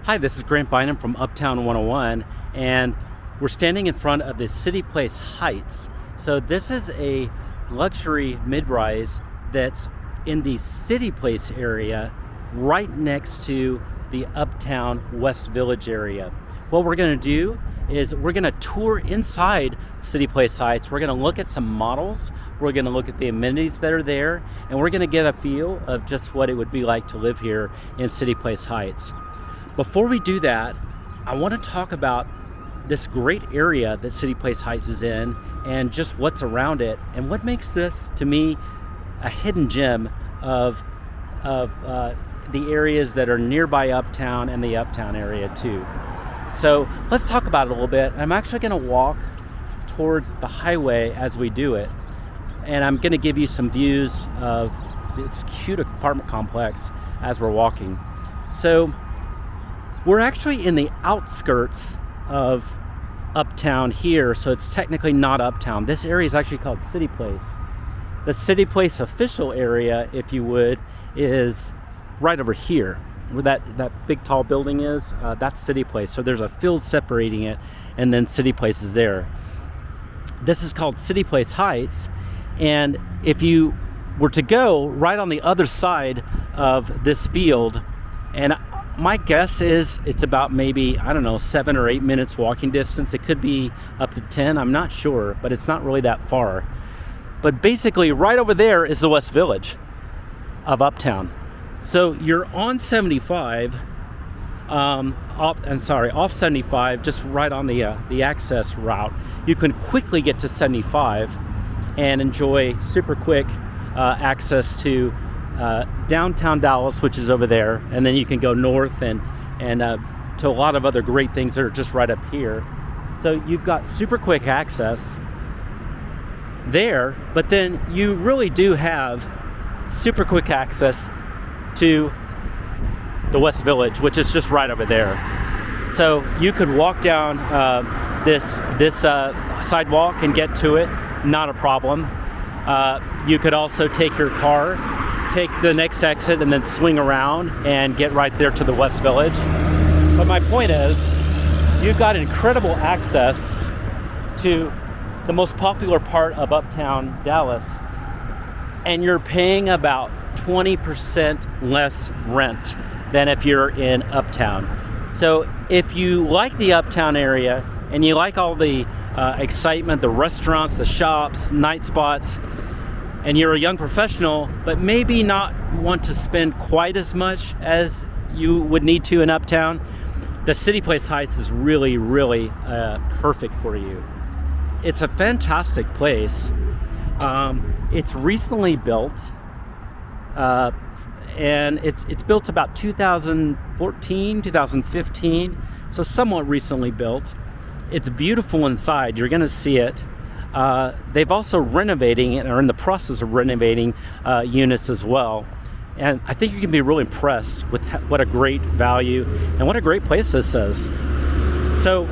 Hi, this is Grant Bynum from Uptown 101, and we're standing in front of the Cityplace Heights. So this is a luxury mid-rise that's in the Cityplace area, right next to the Uptown West Village area. What we're going to do is we're going to tour inside Cityplace Heights. We're going to look at some models, we're going to look at the amenities that are there, and we're going to get a feel of just what it would be like to live here in Cityplace Heights. Before we do that, I want to talk about this great area that Cityplace Heights is in and just what's around it and what makes this, to me, a hidden gem of the areas that are nearby Uptown and the Uptown area too. So let's talk about it a little bit. I'm actually going to walk towards the highway as we do it, and I'm going to give you some views of this cute apartment complex as we're walking. So we're actually in the outskirts of Uptown here, so it's technically not Uptown. This area is actually called Cityplace. The Cityplace official area, if you would, is right over here, where that big tall building is. That's Cityplace. So there's a field separating it, and then Cityplace is there. This is called Cityplace Heights, and if you were to go right on the other side of this field, and my guess is it's about maybe, 7 or 8 minutes walking distance. It could be up to 10, I'm not sure, but it's not really that far. But basically right over there is the West Village of Uptown. So you're on 75, off 75, just right on the access route. You can quickly get to 75 and enjoy super quick access to downtown Dallas, which is over there, and then you can go north and to a lot of other great things that are just right up here. So you've got super quick access there, but then you really do have super quick access to the West Village, which is just right over there. So you could walk down this sidewalk and get to it, not a problem. You could also take your car, take the next exit, and then swing around and get right there to the West Village. But my point is, you've got incredible access to the most popular part of Uptown Dallas, and you're paying about 20% less rent than if you're in Uptown. So if you like the Uptown area and you like all the excitement, the restaurants, the shops, night spots, and you're a young professional, but maybe not want to spend quite as much as you would need to in Uptown, the Cityplace Heights is really, really perfect for you. It's a fantastic place. It's recently built, and it's built about 2014, 2015, so somewhat recently built. It's beautiful inside. You're going to see it. They've also renovating it, or in the process of renovating units as well. And I think you can be really impressed with what a great value and what a great place this is. So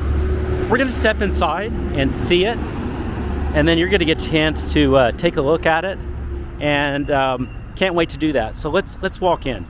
we're going to step inside and see it, and then you're going to get a chance to take a look at it, and can't wait to do that. So let's walk in.